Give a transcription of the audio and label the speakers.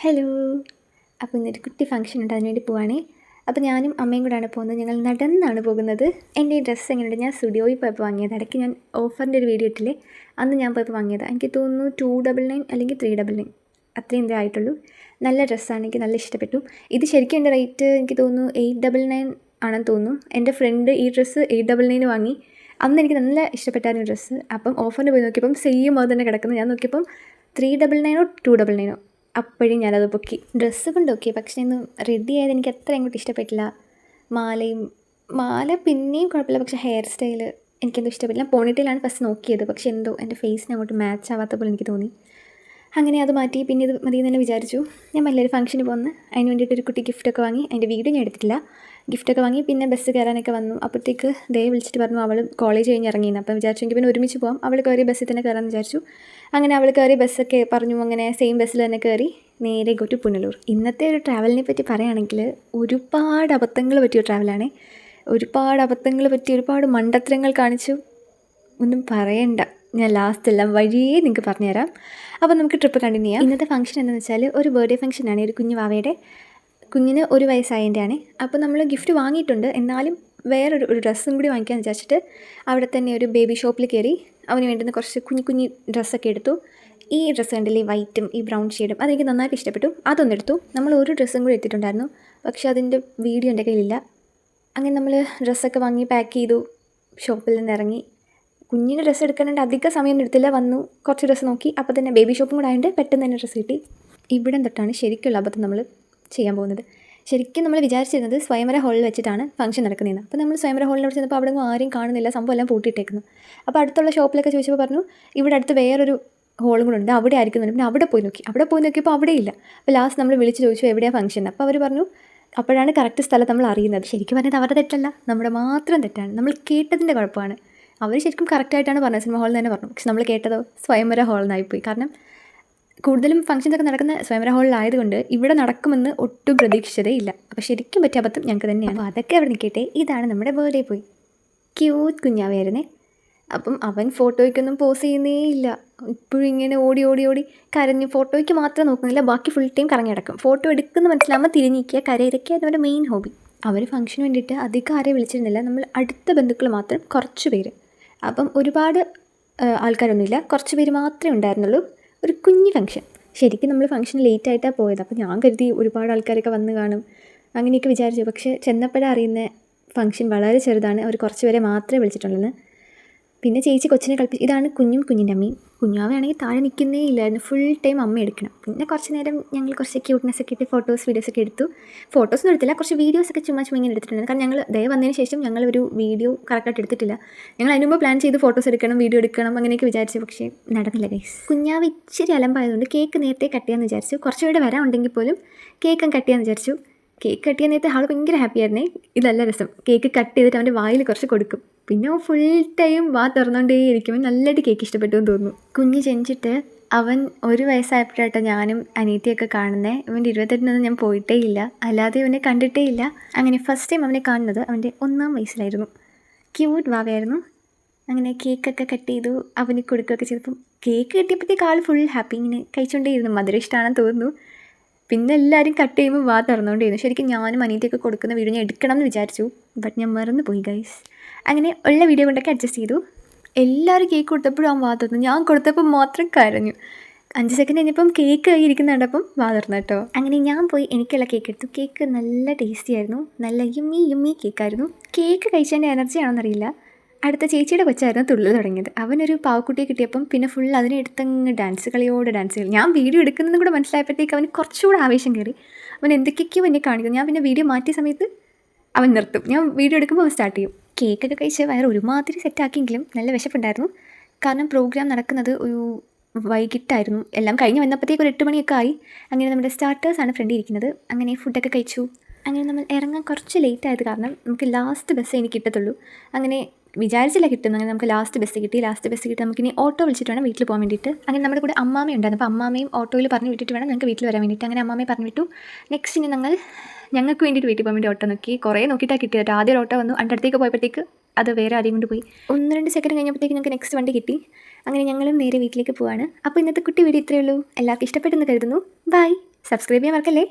Speaker 1: Hello. അപ്പോൾ ഇന്നൊരു കുട്ടി ഫംഗ്ഷൻ ഉണ്ട്, അതിനുവേണ്ടി പോവാണേ. അപ്പോൾ ഞാനും അമ്മയും കൂടെയാണ് പോകുന്നത്. ഞങ്ങൾ നടന്നാണ് പോകുന്നത്. എൻ്റെ ഈ ഡ്രസ്സ് എങ്ങനെയുണ്ട്? ഞാൻ സ്റ്റുഡിയോയിൽ പോയപ്പോൾ വാങ്ങിയത്. ഇടയ്ക്ക് ഞാൻ ഓഫറിൻ്റെ ഒരു വീഡിയോ ഇട്ടില്ലേ, അന്ന് ഞാൻ പോയപ്പോൾ വാങ്ങിയത്. എനിക്ക് തോന്നുന്നു 299 അല്ലെങ്കിൽ 399 അത്രയും എന്തേ ആയിട്ടുള്ളൂ. നല്ല ഡ്രസ്സാണ്, എനിക്ക് നല്ല ഇഷ്ടപ്പെട്ടു. ഇത് ശരിക്കും എൻ്റെ റേറ്റ് എനിക്ക് തോന്നുന്നു 899 ആണെന്ന് തോന്നുന്നു. എൻ്റെ ഫ്രണ്ട് ഈ ഡ്രസ്സ് 899 വാങ്ങി. അന്ന് എനിക്ക് നല്ല ഇഷ്ടപ്പെട്ടായിരുന്നു ഡ്രസ്സ്. അപ്പം ഓഫറിന് പോയി നോക്കിയപ്പം സെയിം അത് തന്നെ കിടക്കുന്നത്. ഞാൻ നോക്കിയപ്പം 399 299 അപ്പോഴും ഞാനത് പൊക്കി. ഡ്രസ്സ് കൊണ്ട് ഓക്കെ, പക്ഷേ ഒന്നും റെഡി ആയത് എനിക്ക് അത്ര അങ്ങോട്ട് ഇഷ്ടപ്പെട്ടില്ല. മാല പിന്നെയും കുഴപ്പമില്ല, പക്ഷേ ഹെയർ സ്റ്റൈല് എനിക്കെന്തോ ഇഷ്ടപ്പെട്ടില്ല. പോണിറ്റെയിലാണ് ഫസ്റ്റ് നോക്കിയത്, പക്ഷേ എന്തോ എൻ്റെ ഫേസിന് അങ്ങോട്ട് മാച്ച് ആവാത്ത പോലെ എനിക്ക് തോന്നി. അങ്ങനെ അത് മാറ്റി. പിന്നെ ഇത് മതി എന്ന് തന്നെ വിചാരിച്ചു. ഞാൻ വലിയൊരു ഫംഗ്ഷന് പോകുന്നു, അതിന് വേണ്ടിയിട്ടൊരു കുട്ടി ഗിഫ്റ്റൊക്കെ വാങ്ങി. അതിൻ്റെ വീഡിയോ ഞാൻ എടുത്തിട്ടില്ല. ഗിഫ്റ്റൊക്കെ വാങ്ങി. പിന്നെ ബസ് കയറാനൊക്കെ വന്നു. അപ്പോഴത്തേക്ക് വിളിച്ചിട്ട് പറഞ്ഞു അവൾ കോളേജ് കഴിഞ്ഞ് ഇറങ്ങിയെന്ന്. അപ്പം വിചാരിച്ചെങ്കിൽ പിന്നെ ഒരുമിച്ച് പോകാം. അവൾ കയറി ബസ്സിൽ തന്നെ കയറാമെന്ന് വിചാരിച്ചു. അങ്ങനെ അവൾ കയറി ബസ്സൊക്കെ പറഞ്ഞു. അങ്ങനെ സെയിം ബസ്സിൽ തന്നെ കയറി നേരെ ഗോ ടു പുനലൂർ. ഇന്നത്തെ ഒരു ട്രാവലിനെ പറ്റി പറയുകയാണെങ്കിൽ ഒരുപാട് അബദ്ധങ്ങൾ പറ്റിയ ട്രാവലാണ്. ഒരുപാട് മണ്ടത്തരങ്ങൾ കാണിച്ചു. ഒന്നും പറയണ്ട, ഞാൻ ലാസ്റ്റ് എല്ലാം വഴിയേ നിങ്ങൾക്ക് പറഞ്ഞുതരാം. അപ്പോൾ നമുക്ക് ട്രിപ്പ് കണ്ടിന്യൂ ചെയ്യാം. ഇന്നത്തെ ഫംഗ്ഷൻ എന്താണെന്ന് വെച്ചാൽ ഒരു ബർത്ത്ഡേ ഫംഗ്ഷനാണ്. ഒരു കുഞ്ഞു വാവയുടെ കുഞ്ഞിന് 1 വയസ്സായതിൻ്റെയാണ്. അപ്പോൾ നമ്മൾ ഗിഫ്റ്റ് വാങ്ങിയിട്ടുണ്ട്, എന്നാലും വേറൊരു ഡ്രസ്സും കൂടി വാങ്ങിക്കാമെന്ന് വിചാരിച്ചിട്ട് അവിടെ തന്നെ ഒരു ബേബി ഷോപ്പിൽ കയറി അവന് വേണ്ടുന്ന കുറച്ച് കുഞ്ഞു ഡ്രസ്സൊക്കെ എടുത്തു. ഈ ഡ്രസ്സ് കണ്ടില്ലേ, വൈറ്റും ഈ ബ്രൗൺ ഷെയ്ഡും, അതെനിക്ക് നന്നായിട്ട് ഇഷ്ടപ്പെട്ടു. അതൊന്നെടുത്തു. നമ്മൾ ഒരു ഡ്രസ്സും കൂടി എടുത്തിട്ടുണ്ടായിരുന്നു, പക്ഷേ അതിൻ്റെ വീഡിയോ എൻ്റെ കയ്യിലില്ല. അങ്ങനെ നമ്മൾ ഡ്രസ്സൊക്കെ വാങ്ങി പാക്ക് ചെയ്തു, ഷോപ്പിൽ നിന്ന് ഇറങ്ങി. കുഞ്ഞിന് ഡ്രസ്സ് എടുക്കാനായിട്ട് അധികം സമയം എടുത്തില്ല. വന്നു, കുറച്ച് ഡ്രസ്സ് നോക്കി. അപ്പോൾ തന്നെ ബേബി ഷോപ്പും കൂടെ ആയതുകൊണ്ട് പെട്ടെന്ന് തന്നെ ഡ്രസ്സ് കിട്ടി. ഇവിടം തൊട്ടാണ് ശരിക്കുള്ള അബദ്ധം നമ്മൾ ചെയ്യാൻ പോകുന്നത്. ശരിക്കും നമ്മൾ വിചാരിച്ചിരുന്നത് സ്വയംവര ഹാളിൽ വെച്ചിട്ടാണ് ഫംഗ്ഷൻ നടക്കുന്നതെന്ന്. അപ്പോൾ നമ്മൾ സ്വയംവര ഹാളിൽ അവിടെ ചെന്നപ്പോൾ അവിടെ ആരും കാണുന്നില്ല, സംഭവം എല്ലാം പൂട്ടിയിട്ടേക്കുന്നു. അപ്പോൾ അടുത്തുള്ള ഷോപ്പിലൊക്കെ ചോദിച്ചപ്പോൾ പറഞ്ഞു ഇവിടെ അടുത്ത് വേറൊരു ഹോളും കൂടെ ഉണ്ട്, അവിടെ ആയിരിക്കുന്നുണ്ട്. പിന്നെ അവിടെ പോയി നോക്കിയപ്പോൾ അവിടെ ഇല്ല. അപ്പോൾ ലാസ്റ്റ് നമ്മൾ വിളിച്ച് ചോദിച്ചു എവിടെയാണ് ഫംഗ്ഷൻ. അപ്പോൾ അവർ പറഞ്ഞു, അപ്പോഴാണ് കറക്റ്റ് സ്ഥലം നമ്മൾ അറിയുന്നത്. ശരിക്കും പറഞ്ഞത് അവരുടെ തെറ്റല്ല, നമ്മുടെ മാത്രം തെറ്റാണ്. നമ്മൾ കേട്ടതിൻ്റെ കുഴപ്പമാണ്. അവർ ശരിക്കും കറക്റ്റായിട്ടാണ് പറഞ്ഞത്, സിനിമ ഹാളിൽ തന്നെ പറഞ്ഞു. പക്ഷെ നമ്മൾ കേട്ടതോ സ്വയംവര ഹാളിൽ നിന്നായിപ്പോയി. കാരണം കൂടുതലും ഫംഗ്ഷൻസൊക്കെ നടക്കുന്ന സ്വയംവര ഹാളിലായതുകൊണ്ട് ഇവിടെ നടക്കുമെന്ന് ഒട്ടും പ്രതീക്ഷിച്ചതേ ഇല്ല. അപ്പോൾ ശരിക്കും പറ്റിയ അബദ്ധം ഞങ്ങൾക്ക് തന്നെയാണ്. അപ്പോൾ അതൊക്കെ അവിടെ നിൽക്കട്ടെ. ഇതാണ് നമ്മുടെ ബർത്ത്ഡേ ബോയ്, ക്യൂട്ട് കുഞ്ഞാവായിരുന്നേ. അപ്പം അവൻ ഫോട്ടോയ്ക്കൊന്നും പോസ് ചെയ്യുന്നേ ഇല്ല. ഇപ്പോഴും ഇങ്ങനെ ഓടി കരഞ്ഞ് ഫോട്ടോയ്ക്ക് മാത്രം നോക്കുന്നില്ല, ബാക്കി ഫുൾ ടൈം കറങ്ങി നടക്കും. ഫോട്ടോ എടുക്കുന്ന മനസ്സിലാകുമ്പോൾ തിരിഞ്ഞിരിക്കുക, കരയിരക്കുക, അവരുടെ മെയിൻ ഹോബി. അവർ ഫംഗ്ഷന് വേണ്ടിയിട്ട് അധികം ആരെയും വിളിച്ചിരുന്നില്ല. നമ്മൾ അടുത്ത ബന്ധുക്കൾ മാത്രം, കുറച്ച് പേര്. അപ്പം ഒരുപാട് ആൾക്കാരൊന്നുമില്ല, കുറച്ച് പേര് മാത്രമേ ഉണ്ടായിരുന്നുള്ളൂ. ഒരു കുഞ്ഞ് ഫംഗ്ഷൻ. ശരിക്കും നമ്മൾ ഫംഗ്ഷൻ ലേറ്റായിട്ടാണ് പോയത്. അപ്പോൾ ഞാൻ കരുതി ഒരുപാട് ആൾക്കാരൊക്കെ വന്ന് കാണും, അങ്ങനെയൊക്കെ വിചാരിച്ചു. പക്ഷേ ചെന്നപ്പോഴാണ് അറിയുന്നത് ഫംഗ്ഷൻ വളരെ ചെറുതാണ്, അവർ കുറച്ച് പേരെ മാത്രമേ വിളിച്ചിട്ടുള്ളൂ. പിന്നെ ചേച്ചി കൊച്ചിനെ കളിപ്പിച്ച്. ഇതാണ് കുഞ്ഞിൻ്റെ അമ്മയും. കുഞ്ഞാവയാണെങ്കിൽ താഴെ നിൽക്കുന്നേ ഇല്ലായിരുന്നു, ഫുൾ ടൈം അമ്മ എടുക്കണം. പിന്നെ കുറച്ച് നേരം ഞങ്ങൾ കുറച്ച് ക്യൂട്ട്നെസ്സൊക്കെ ഇട്ട് വീഡിയോസൊക്കെ എടുത്തു. ഫോട്ടോസൊന്നും എടുത്തില്ല, കുറച്ച് വീഡിയോസൊക്കെ ചുമ്മാ ഇങ്ങനെ എടുത്തിട്ടുണ്ട്. കാരണം ഞങ്ങൾ വന്നതിന് ശേഷം ഞങ്ങൾ ഒരു വീഡിയോ കറക്റ്റായിട്ട് എടുത്തിട്ടില്ല. ഞങ്ങൾ അതിന് മുമ്പ് പ്ലാൻ ചെയ്ത് ഫോട്ടോസ് എടുക്കണം, വീഡിയോ എടുക്കണം, അങ്ങനെയൊക്കെ വിചാരിച്ചു. പക്ഷേ നടന്നില്ല ഗൈസ്. കുഞ്ഞാവ് ഇച്ചിരി അലമ്പായതുകൊണ്ട് കേക്ക് നേരത്തെ കട്ട് ചെയ്യാമെന്ന് വിചാരിച്ചു. കുറച്ചുകൂടെ വരാനുണ്ടെങ്കിൽ പോലും കേക്കും കട്ട് ചെയ്യാമെന്ന് വിചാരിച്ചു. കേക്ക് കട്ട് ചെയ്യാൻ നേരത്തെ ആൾ ഭയങ്കര ഹാപ്പി ആയിരുന്നേ. ഇതല്ല രസം, കേക്ക് കട്ട് ചെയ്തിട്ട് അവൻ്റെ വായിൽ കുറച്ച് കൊടുക്കും. പിന്നെ ഫുൾ ടൈം തുറന്നുകൊണ്ടേയിരിക്കും. നല്ലതായിട്ട് കേക്ക് ഇഷ്ടപ്പെട്ടു എന്ന് തോന്നുന്നു. കുഞ്ഞ് ജനിച്ചിട്ട് അവൻ 1 വയസ്സായപ്പോഴാട്ടോ ഞാനും അനിയത്തിയൊക്കെ കാണുന്നത്. ഇവൻ്റെ 28-നൊന്നും ഞാൻ പോയിട്ടേ ഇല്ല, അല്ലാതെ ഇവനെ കണ്ടിട്ടേ ഇല്ല. അങ്ങനെ ഫസ്റ്റ് ടൈം അവനെ കാണുന്നത് അവൻ്റെ 1-ാം വയസ്സിലായിരുന്നു. ക്യൂട്ട് വാവയായിരുന്നു. അങ്ങനെ കേക്കൊക്കെ കട്ട് ചെയ്തു, അവന് കൊടുക്കുകയൊക്കെ ചെയ്തപ്പം കേക്ക് കിട്ടിയപ്പോഴത്തേക്ക് ആൾ ഫുൾ ഹാപ്പി, ഇങ്ങനെ കഴിച്ചുകൊണ്ടേയിരുന്നു. മധുരം ഇഷ്ടമാണെന്ന് തോന്നുന്നു. പിന്നെ എല്ലാവരും കട്ട് ചെയ്യുമ്പോൾ തുറന്നുകൊണ്ടിരുന്നു. ശരിക്കും ഞാനും അനിയത്തിയൊക്കെ കൊടുക്കുന്ന വീഡിയോ ഞാൻ എടുക്കണം എന്ന് വിചാരിച്ചു, ബട്ട് ഞാൻ മറന്നു പോയി ഗൈസ്. അങ്ങനെ ഉള്ള വീഡിയോ കൊണ്ടൊക്കെ അഡ്ജസ്റ്റ് ചെയ്തു. എല്ലാവരും കേക്ക് കൊടുത്തപ്പോഴും അവൻ തുറന്നു. ഞാൻ കൊടുത്തപ്പോൾ മാത്രം കരഞ്ഞു. 5 സെക്കൻഡ് കഴിഞ്ഞപ്പം കേക്ക് ഇരിക്കുന്ന കണ്ടപ്പം തുറന്നു കേട്ടോ. അങ്ങനെ ഞാൻ പോയി എനിക്കുള്ള കേക്ക് എടുത്തു. കേക്ക് നല്ല ടേസ്റ്റി ആയിരുന്നു, നല്ല യമ്മി കേക്കായിരുന്നു. കേക്ക് കഴിച്ചതിൻ്റെ എനർജി ആണെന്നറിയില്ല, അടുത്ത ചേച്ചിയുടെ കൊച്ചായിരുന്നു തുള്ളൽ തുടങ്ങിയത്. അവനൊരു പാവക്കുട്ടിയെ കിട്ടിയപ്പം പിന്നെ ഫുൾ അതിനെ എടുത്തങ്ങ് ഡാൻസ് കളി. ഞാൻ വീഡിയോ എടുക്കുന്നതും കൂടെ മനസ്സിലായപ്പോഴത്തേക്ക് അവന് കുറച്ചുകൂടെ ആവേശം കയറി. അവൻ എന്തൊക്കെയൊക്കെയോ എന്നെ കാണിക്കും. ഞാൻ പിന്നെ വീഡിയോ മാറ്റിയ സമയത്ത് അവൻ നിർത്തും, ഞാൻ വീഡിയോ എടുക്കുമ്പോൾ അവൻ സ്റ്റാർട്ട് ചെയ്യും. കേക്കൊക്കെ കഴിച്ച് വയറ് ഒരുമാതിരി സെറ്റാക്കിയെങ്കിലും നല്ല വിശപ്പുണ്ടായിരുന്നു. കാരണം പ്രോഗ്രാം നടക്കുന്നത് ഒരു വൈകിട്ടായിരുന്നു. എല്ലാം കഴിഞ്ഞ് വന്നപ്പോഴത്തേക്ക് ഒരു 8 മണിയൊക്കെ ആയി. അങ്ങനെ നമ്മുടെ സ്റ്റാർട്ടേഴ്സാണ് ഫ്രണ്ടിൽ ഇരിക്കുന്നത്. അങ്ങനെ ഫുഡൊക്കെ കഴിച്ചു. അങ്ങനെ നമ്മൾ ഇറങ്ങാൻ കുറച്ച് ലേറ്റ് ആയത് കാരണം നമുക്ക് ലാസ്റ്റ് ബസ് എനിക്ക് കിട്ടത്തുള്ളൂ. അങ്ങനെ വിചാരിച്ചില്ല കിട്ടുന്നു. അങ്ങനെ നമുക്ക് ലാസ്റ്റ് ബസ് കിട്ടി. നമുക്കിനി ഓട്ടോ വിളിച്ചിട്ട് വേണം വീട്ടിൽ പോകാൻ വേണ്ടിയിട്ട്. അങ്ങനെ നമ്മുടെ കൂടെ അമ്മാമ ഉണ്ടായിരുന്നു. അപ്പോൾ അമ്മാമയും ഓട്ടോയിൽ പറഞ്ഞു വിട്ടിട്ട് വേണം ഞങ്ങൾക്ക് വീട്ടിൽ വരാൻ വേണ്ടിയിട്ട്. അങ്ങനെ അമ്മാമയെ പറഞ്ഞു വിട്ടു. നെക്സ്റ്റ് ഇനി ഞങ്ങൾക്ക് വേണ്ടിയിട്ട് വീട്ടിൽ പോകാൻ വേണ്ടി ഓട്ടോ നോക്കി. കുറേ നോക്കിയിട്ടാണ് കിട്ടിയത്. ആദ്യം ഓട്ടോ വന്നു, അതിൻ്റെ അടുത്തേക്ക് പോയപ്പോഴത്തേക്ക് അത് വേറെ ആരെയും കൊണ്ട് പോയി. 1-2 സെക്കൻഡ് കഴിഞ്ഞപ്പോഴത്തേക്ക് ഞങ്ങൾക്ക് നെക്സ്റ്റ് വണ്ടി കിട്ടി. അങ്ങനെ ഞങ്ങളും നേരെ വീട്ടിലേക്ക് പോവാണ്. അപ്പോൾ ഇന്നത്തെ കുട്ടി വീഡിയോ ഇത്രയേ ഉള്ളൂ. എല്ലാവർക്കും ഇഷ്ടപ്പെട്ടെന്ന് കരുതുന്നു. ബൈ. സബ്സ്ക്രൈബ് ചെയ്യാൻ മറക്കല്ലേ.